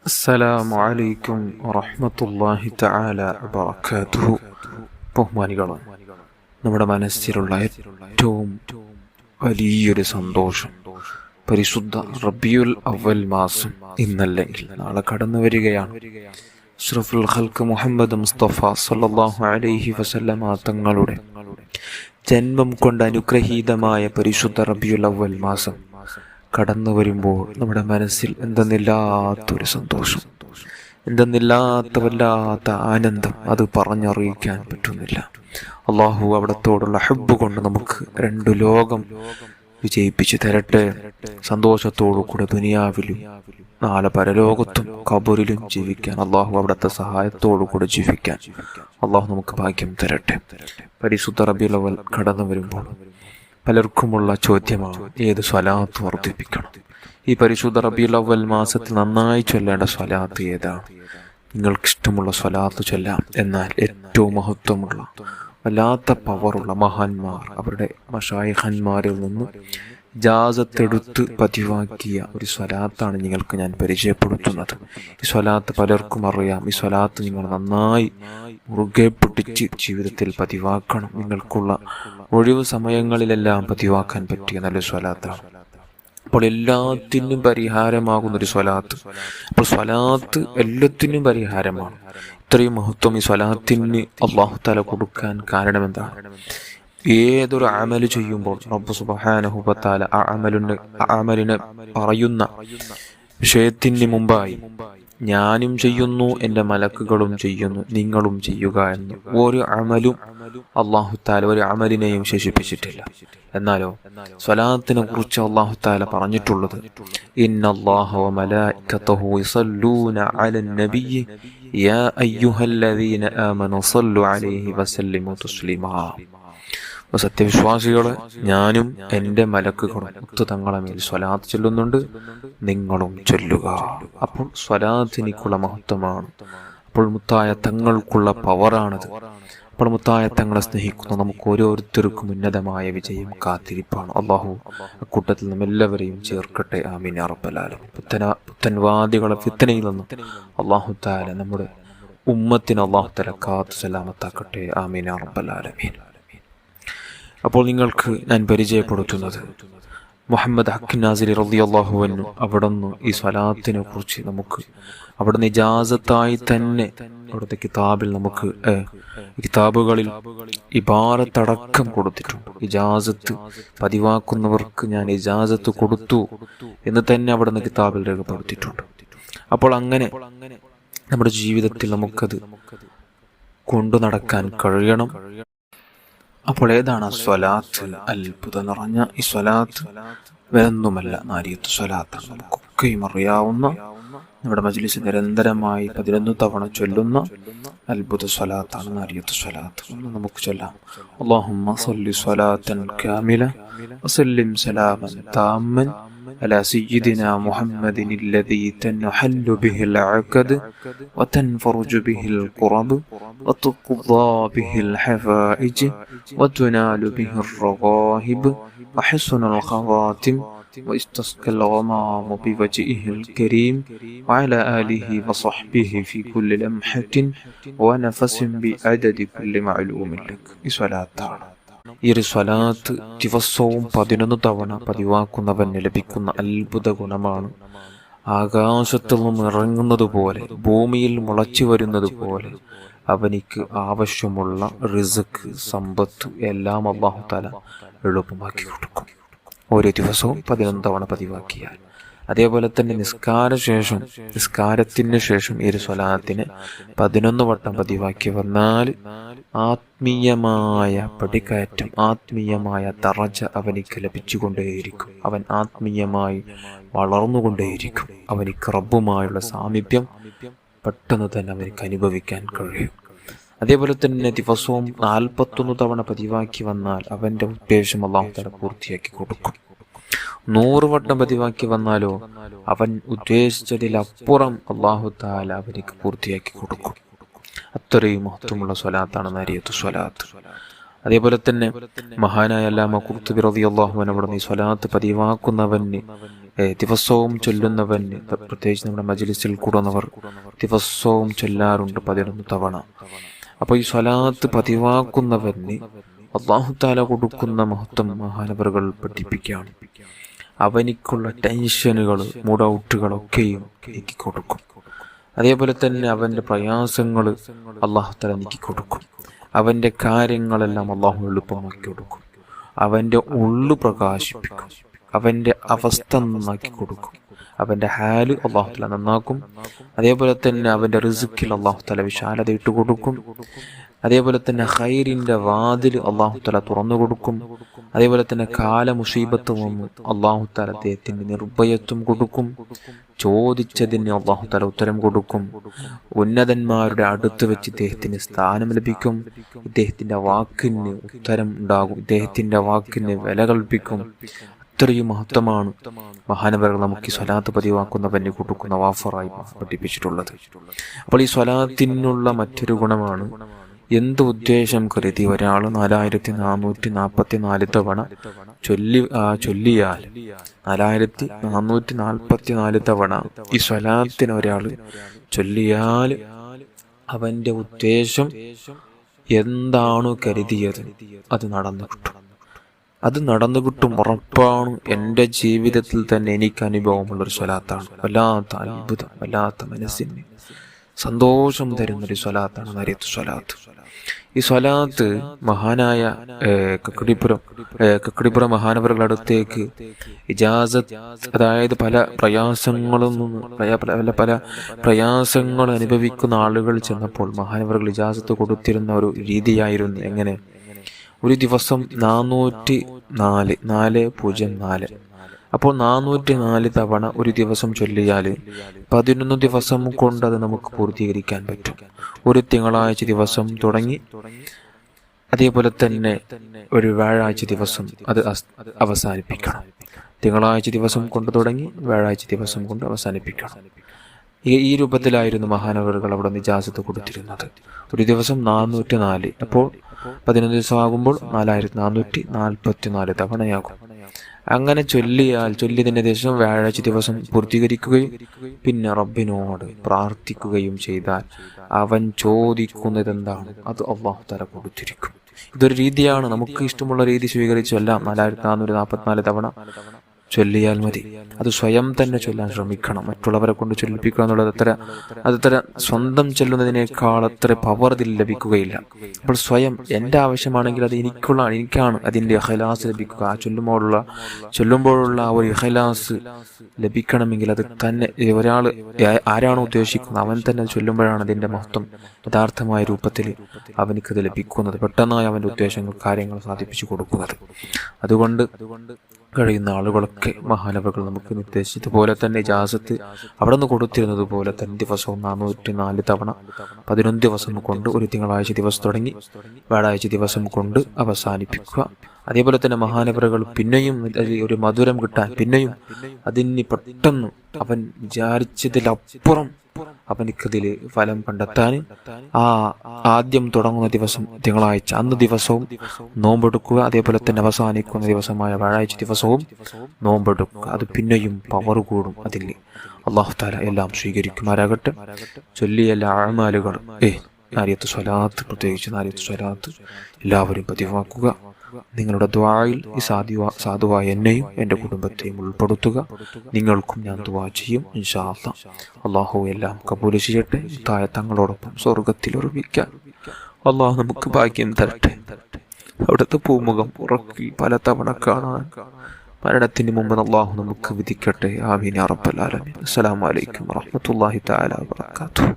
അസ്സലാമു അലൈക്കും വറഹ്മത്തുള്ളാഹി തആല വബറകാതുഹു. ബഹുമാനികളെ, നമ്മുടെ മനസ്സിലുള്ള ഏറ്റവും വലിയൊരു സന്തോഷം പരിശുദ്ധ റബീഉൽ അവ്വൽ മാസം ഇന്നല്ലെങ്കിൽ നാളെ കടന്നു വരികയാണ്. അഷ്റഫുൽ ഖൽഖ് മുഹമ്മദ് മുസ്തഫ സല്ലല്ലാഹു അലൈഹി വസല്ലമ തങ്ങളുടെ ജന്മം കൊണ്ട് അനുഗ്രഹീതമായ പരിശുദ്ധ റബീഉൽ അവ്വൽ മാസം കടന്നു വരുമ്പോൾ നമ്മുടെ മനസ്സിൽ എന്തെന്നില്ലാത്തൊരു സന്തോഷം, എന്തെന്നില്ലാത്ത വല്ലാത്ത ആനന്ദം, അത് പറഞ്ഞറിയിക്കാൻ പറ്റുന്നില്ല. അള്ളാഹു അവിടത്തോടുള്ള ഹബ്ബ് കൊണ്ട് നമുക്ക് രണ്ടു ലോകം വിജയിപ്പിച്ചു തരട്ടെ. സന്തോഷത്തോടു കൂടെ ദുനിയാവിലും നാളെ പരലോകത്തും ഖബറിലും ജീവിക്കാൻ, അള്ളാഹു അവിടുത്തെ സഹായത്തോടു കൂടെ ജീവിക്കാൻ അള്ളാഹു നമുക്ക് ഭാഗ്യം തരട്ടെ. പരിശുദ്ധ റബീഉൽ അവ്വൽ കടന്നു വരുമ്പോൾ പലർക്കുമുള്ള ചോദ്യമാണ്, ഏത് സ്വലാത്ത് വർദ്ധിപ്പിക്കണം? ഈ പരിശുദ്ധ റബീഉൽ അവ്വൽ മാസത്തിൽ നന്നായി ചൊല്ലേണ്ട സ്വലാത്ത് ഏതാണ്? നിങ്ങൾക്കിഷ്ടമുള്ള സ്വലാത്ത് ചൊല്ലാം. എന്നാൽ ഏറ്റവും മഹത്വമുള്ള, വല്ലാത്ത പവറുള്ള മഹാന്മാർ അവരുടെ മശായിഖന്മാരിൽ നിന്ന് ഇജാസത്തെടുത്ത് പതിവാക്കിയ ഒരു സ്വലാത്താണ് നിങ്ങൾക്ക് ഞാൻ പരിചയപ്പെടുത്തുന്നത്. ഈ സ്വലാത്ത് പലർക്കും അറിയാം. ഈ സ്വലാത്ത് നിങ്ങൾ നന്നായി മുറുകെ പിടിച്ച് ജീവിതത്തിൽ പതിവാക്കണം. നിങ്ങൾക്കുള്ള ഒഴിവ് സമയങ്ങളിലെല്ലാം പതിവാക്കാൻ പറ്റിയ നല്ലൊരു സ്വലാത്താണ്. അപ്പോൾ എല്ലാത്തിനും പരിഹാരമാകുന്നൊരു സ്വലാത്ത്. അപ്പോൾ സ്വലാത്ത് എല്ലാത്തിനും പരിഹാരമാണ്. ഇത്രയും മഹത്വം ഈ സ്വലാത്തിന് അല്ലാഹു തആല കൊടുക്കാൻ കാരണം എന്താണ്? ഏതൊരു അമല് ചെയ്യുമ്പോൾ റബ്ബ് സുബ്ഹാനഹു വ തആല ആ അമലിനെ പറയുന്ന വിഷയത്തിന് മുമ്പായി ഞാനും ചെയ്യുന്നു, എൻ്റെ മലക്കുകളും ചെയ്യുന്നു, നിങ്ങളും ചെയ്യുക എന്ന് ഒരു അമലും അല്ലാഹു തആല ഒരു അമലിനെയും ശേഷിപ്പിച്ചിട്ടില്ല. എന്നാലോ സ്വലാത്തിനെ കുറിച്ച് അല്ലാഹു തആല പറഞ്ഞിട്ടുള്ളത്, ഇന്നല്ലാഹ വ മലായികതഹു യസല്ലൂന അലൻ നബിയ്യി യാ അയ്യുഹല്ലദീന ആമനൂ സ്വല്ലു അലൈഹി വസല്ലിമു തസ്ലീമാ. സത്യവിശ്വാസികളെ, ഞാനും എൻ്റെ മലക്കുകളും തങ്ങളെ മേൽ സ്വലാത്ത് ചൊല്ലുന്നുണ്ട്, നിങ്ങളും ചൊല്ലുക. അപ്പോൾ സ്വലാത്തിനിക്കുള്ള മഹത്വമാണ്. അപ്പോൾ മുത്തായ തങ്ങൾക്കുള്ള പവറാണത്. അപ്പോൾ മുത്തായ തങ്ങളെ സ്നേഹിക്കുന്ന നമുക്ക് ഓരോരുത്തർക്കും ഉന്നതമായ വിജയം കാത്തിരിപ്പാണ്. അള്ളാഹു അക്കൂട്ടത്തിൽ നിന്നും എല്ലാവരെയും ചേർക്കട്ടെ. ആമീൻ യാ റബ്ബൽ ആലമീൻ. പുത്തൻവാദികളെ ഫിത്നയിൽ നിന്നും അള്ളാഹു തആല നമ്മുടെ ഉമ്മത്തിന് അള്ളാഹു തആല കാത്ത് സലാമത്താക്കട്ടെ. ആമീൻ യാ റബ്ബൽ ആലമീൻ. അപ്പോൾ നിങ്ങൾക്ക് ഞാൻ പരിചയപ്പെടുത്തുന്നത് മുഹമ്മദ് ഹഖ് നാസിരി റളിയല്ലാഹു അൻഹു. അവിടുന്ന് ഈ സ്വലാത്തിനെ കുറിച്ച് നമുക്ക് അവിടുന്ന് ഇജാസത്തായി തന്നെ അവിടുത്തെ കിതാബിൽ നമുക്ക് കിതാബുകളിൽ ഇബാറത്തടക്കം കൊടുത്തിട്ടുണ്ട്. ഇജാസത്ത് പതിവാക്കുന്നവർക്ക് ഞാൻ ഇജാസത്ത് കൊടുത്തു എന്ന് തന്നെ അവിടുന്ന് കിതാബിൽ രേഖപ്പെടുത്തിയിട്ടുണ്ട്. അപ്പോൾ അങ്ങനെ നമ്മുടെ ജീവിതത്തിൽ നമുക്കത് കൊണ്ടു നടക്കാൻ കഴിയണം. അപ്പോൾ ഏതാണ് സ്വലാത്ത്? അത്ഭുതം നിറഞ്ഞ ഈ സ്വലാത്ത് വേറൊന്നുമല്ല, നാരിയത്ത് സ്വലാത്താണ്. നമുക്കൊക്കെയും അറിയാവുന്ന, നമ്മുടെ മജ്ലിസ് നിരന്തരമായി 11 തവണ ചൊല്ലുന്ന അത്ഭുത സ്വലാത്താണ് നാരിയത്ത് സ്വലാത്ത്. ഒന്ന് നമുക്ക് ചൊല്ലാം. അല്ലാഹുമ്മ സ്വല്ലി സ്വലാത്തൻ കാമില വസല്ലിം സലാമൻ താമ്മൻ على سيدنا محمد الذي تنحل به العقد وتنفرج به الكرب وتقضى به الحفائج وتنال به الرغائب وحسن الخواتم واستسقى الغمام بوجهه الكريم وعلى آله وصحبه في كل لمحة ونفس بعدد كل معلوم لك. صلاة ഈ ഒരു സ്വലാത്ത് ദിവസവും 11 തവണ പതിവാക്കുന്നവന് ലഭിക്കുന്ന അത്ഭുത ഗുണമാണ്. ആകാശത്തിൽ നിന്നും ഇറങ്ങുന്നത് പോലെ, ഭൂമിയിൽ മുളച്ചു വരുന്നത് പോലെ അവനിക്ക് ആവശ്യമുള്ള റിസ്ക്, സമ്പത്ത് എല്ലാം അല്ലാഹു തആല എളുപ്പമാക്കി കൊടുക്കും. ഓരോ ദിവസവും 11 തവണ പതിവാക്കിയാൽ. അതേപോലെ തന്നെ നിസ്കാരത്തിന് ശേഷം ഈ ഒരു സ്വലാത്തിനെ 11 വട്ടം പതിവാക്കി വന്നാൽ ആത്മീയമായ പടികയറ്റം, ആത്മീയമായ ദറജ അവനിക്ക് ലഭിച്ചുകൊണ്ടേയിരിക്കും. അവൻ ആത്മീയമായി വളർന്നുകൊണ്ടേയിരിക്കും. അവനിക്ക് റബ്ബുമായുള്ള സാമീപ്യം പെട്ടെന്ന് തന്നെ അവനിക്ക് അനുഭവിക്കാൻ കഴിയും. അതേപോലെ തന്നെ ദിവസവും 41 തവണ പതിവാക്കി വന്നാൽ അവൻ്റെ ഉദ്ദേശം അല്ലാഹു തആല പൂർത്തിയാക്കി കൊടുക്കും. 100 വട്ടം പതിവാക്കി വന്നാലോ അവൻ ഉദ്ദേശിച്ചതിലപ്പുറം അല്ലാഹു തആല അവനിക്ക് പൂർത്തിയാക്കി കൊടുക്കും. അത്രയും മഹത്വമുള്ള സ്വലാത്താണ് നാരിയത്ത് സ്വലാത്ത്. അതേപോലെ തന്നെ മഹാനായ അല്ലാമ ഖുർത്തുബി റളിയല്ലാഹു അൻഹു അവിടെ ഈ സ്വലാത്ത് പതിവാക്കുന്നവന്, ദിവസവും ചൊല്ലുന്നവന്, പ്രത്യേകിച്ച് നമ്മുടെ മജ്ലിസിൽ കൂടുന്നവർ ദിവസവും ചൊല്ലാറുണ്ട് 11 തവണ. അപ്പോൾ ഈ സ്വലാത്ത് പതിവാക്കുന്നവന് അല്ലാഹു തആല കൊടുക്കുന്ന മഹത്വം മഹാനവറുകൾ പഠിപ്പിക്കുകയാണ്. അവനിക്കുള്ള ടെൻഷനുകൾ, മൂഡൌട്ടുകളൊക്കെയും നീക്കിക്കൊടുക്കും. അതേപോലെ തന്നെ അവൻ്റെ പ്രയാസങ്ങൾ അല്ലാഹു തആല നീക്കിക്കൊടുക്കും. അവൻ്റെ കാര്യങ്ങളെല്ലാം അല്ലാഹു എളുപ്പമാക്കി കൊടുക്കും. അവൻ്റെ ഉള്ളു പ്രകാശിപ്പിക്കും. അവൻ്റെ അവസ്ഥ നന്നാക്കി കൊടുക്കും. അവൻ്റെ ഹാല് അല്ലാഹു തആല നന്നാക്കും. അതേപോലെ തന്നെ അവൻ്റെ റിസ്ക്കിൽ അല്ലാഹു തആല വിശാലത ഇട്ട് കൊടുക്കും. അതേപോലെ തന്നെ ഖൈറിൻ്റെ വാതിൽ അല്ലാഹു തആല തുറന്നു കൊടുക്കും. അതേപോലെ തന്നെ മുസീബത്ത് വന്നു അല്ലാഹു തആല അദ്ദേഹത്തിന് നിർഭയത്വം കൊടുക്കും. ചോദിച്ചതിന് അല്ലാഹു തആല ഉത്തരം കൊടുക്കും. ഉന്നതന്മാരുടെ അടുത്ത് വെച്ച് ഇദ്ദേഹത്തിന് സ്ഥാനം ലഭിക്കും. ഇദ്ദേഹത്തിൻ്റെ വാക്കിന് ഉത്തരം ഉണ്ടാകും. ഇദ്ദേഹത്തിൻ്റെ വാക്കിന് വില കൽപ്പിക്കും. അത്രയും മഹത്വമാണ് മഹാനവറുകൾ നമുക്ക് ഈ സ്വലാത്ത് പതിവാക്കുന്നവന് കൊടുക്കുന്ന വാഫറായി പഠിപ്പിച്ചിട്ടുള്ളത്. അപ്പോൾ ഈ സ്വലാത്തിനുള്ള മറ്റൊരു ഗുണമാണ്, എന്ത് ഉദ്ദേശം കരുതി ഒരാൾ 4444 തവണ ചൊല്ലിയാൽ 4444 തവണ ഈ സ്വലാത്തിന് ഒരാൾ ചൊല്ലിയാൽ അവൻ്റെ ഉദ്ദേശം എന്താണോ കരുതിയത് അത് നടന്നു കിട്ടും. അത് നടന്നു കിട്ടും, ഉറപ്പാണ്. എൻ്റെ ജീവിതത്തിൽ തന്നെ എനിക്ക് അനുഭവമുള്ളൊരു സ്വലാത്താണ്. വല്ലാത്ത അത്ഭുതം, വല്ലാത്ത മനസ്സിന് സന്തോഷം തരുന്നൊരു സ്വലാത്താണ് നരിയത്ത് സ്വലാത്ത്. ഈ സ്വലാത്ത് മഹാനായ കക്കടിപ്പുറം മഹാനവറുകളുടെ അടുത്തേക്ക് ഇജാസത്ത്, അതായത് പല പ്രയാസങ്ങൾ അനുഭവിക്കുന്ന ആളുകൾ ചെന്നപ്പോൾ മഹാനവറുകൾ ഇജാസത്ത് കൊടുത്തിരുന്ന ഒരു രീതിയായിരുന്നു. എങ്ങനെ? ഒരു ദിവസം 404 അപ്പോൾ 404 തവണ ഒരു ദിവസം ചൊല്ലിയാൽ 11 ദിവസം കൊണ്ട് അത് നമുക്ക് പൂർത്തീകരിക്കാൻ പറ്റും. ഒരു തിങ്കളാഴ്ച ദിവസം തുടങ്ങി അതേപോലെ തന്നെ ഒരു വ്യാഴാഴ്ച ദിവസം അത് അവസാനിപ്പിക്കണം. തിങ്കളാഴ്ച ദിവസം കൊണ്ട് തുടങ്ങി വ്യാഴാഴ്ച ദിവസം കൊണ്ട് അവസാനിപ്പിക്കണം. ഈ രൂപത്തിലായിരുന്നു മഹാനവറുകൾ അവിടെ ഇജാസത്ത് കൊടുത്തിരുന്നത്. ഒരു ദിവസം 404, അപ്പോൾ 11 ദിവസം ആകുമ്പോൾ 4444 തവണയാകും. അങ്ങനെ ചൊല്ലിയതിൻ്റെ ദിവസം വ്യാഴാഴ്ച ദിവസം പൂർത്തീകരിക്കുകയും പിന്നെ റബ്ബിനോട് പ്രാർത്ഥിക്കുകയും ചെയ്താൽ അവൻ ചോദിക്കുന്നത് എന്താണ് അത് അല്ലാഹു തആല കൊടുത്തിരിക്കും. ഇതൊരു രീതിയാണ്. നമുക്ക് ഇഷ്ടമുള്ള രീതി സ്വീകരിച്ചു എല്ലാം 4444 തവണ ചൊല്ലിയാൽ മതി. അത് സ്വയം തന്നെ ചൊല്ലാൻ ശ്രമിക്കണം. മറ്റുള്ളവരെ കൊണ്ട് ചൊല്ലിപ്പിക്കുക എന്നുള്ളത് അതത്ര സ്വന്തം ചൊല്ലുന്നതിനേക്കാൾ അത്ര പവർ ഇതിൽ ലഭിക്കുകയില്ല. അപ്പോൾ സ്വയം എൻ്റെ ആവശ്യമാണെങ്കിൽ അത് എനിക്കാണ് അതിൻ്റെ ഇഖ്ലാസ് ലഭിക്കുക. ആ ചൊല്ലുമ്പോഴുള്ള ആ ഒരു ഇഖ്ലാസ് ലഭിക്കണമെങ്കിൽ അത് തന്നെ ഒരാൾ ആരാണോ ഉദ്ദേശിക്കുന്നത് അവൻ തന്നെ ചൊല്ലുമ്പോഴാണ് അതിൻ്റെ മഹത്വം യഥാർത്ഥമായ രൂപത്തിൽ അവനിക്കത് ലഭിക്കുന്നത്. പെട്ടെന്നായി അവൻ്റെ ഉദ്ദേശങ്ങൾ, കാര്യങ്ങൾ സാധിപ്പിച്ചു കൊടുക്കുന്നത്. അതുകൊണ്ട് കഴിയുന്ന ആളുകളൊക്കെ മഹാനവറുകൾ നമുക്ക് നിർദ്ദേശിച്ചതുപോലെ തന്നെ ഇജാസത്ത് അവിടെ നിന്ന് കൊടുത്തിരുന്നത് പോലെ തന്നെ ദിവസവും 404 തവണ 11 ദിവസം കൊണ്ട് ഒരു തിങ്കളാഴ്ച ദിവസം തുടങ്ങി വ്യാഴാഴ്ച ദിവസം കൊണ്ട് അവസാനിപ്പിക്കുക. അതേപോലെ തന്നെ മഹാനവറുകൾ പിന്നെയും ഒരു മധുരം കിട്ടാൻ, പിന്നെയും അതിന് പെട്ടെന്ന് അവൻ വിചാരിച്ചതിലപ്പുറം അവനിക്കതിൽ ഫലം കണ്ടെത്താൻ ആദ്യം തുടങ്ങുന്ന ദിവസം തിങ്കളാഴ്ച, അന്ന് ദിവസവും നോമ്പെടുക്കുക. അതേപോലെ തന്നെ അവസാനിക്കുന്ന ദിവസമായ വ്യാഴാഴ്ച ദിവസവും നോമ്പെടുക്കുക. അത് പിന്നെയും പവർ കൂടും. അതിൽ അല്ലാഹു തആല എല്ലാം സ്വീകരിക്കുമാരാകട്ടെ. ചൊല്ലിയ എല്ലാ അഅ്മാലുകൾ നാരിയത്ത് സ്വലാത്ത്, പ്രത്യേകിച്ച് നാരിയത്ത് സ്വലാത്ത് എല്ലാവരും പതിവാക്കുക. നിങ്ങളുടെ ദുആയിൽ ഈ സാധുവായ എന്നെയും എൻ്റെ കുടുംബത്തെയും ഉൾപ്പെടുത്തുക. നിങ്ങൾക്കും ഞാൻ ദുആ ചെയ്യും ഇൻഷാ അല്ലാഹ്. അല്ലാഹു എല്ലാം കബൂൽ ചെയ്യട്ടെ. തങ്ങളോടൊപ്പം സ്വർഗത്തിൽ ഉറപ്പിക്കാൻ അല്ലാഹു നമുക്ക് ഭാഗ്യം തരട്ടെ. അവിടുത്തെ പൂമുഖം ഉറക്കി പല തവണ കാണാൻ മരണത്തിന് മുമ്പ് അല്ലാഹു നമുക്ക് വിധിക്കട്ടെ. ആമീൻ യാ റബ്ബൽ ആലമീൻ. അസ്സലാമു അലൈക്കും വറഹ്മത്തുള്ളാഹി തആല വബറകാതുഹു.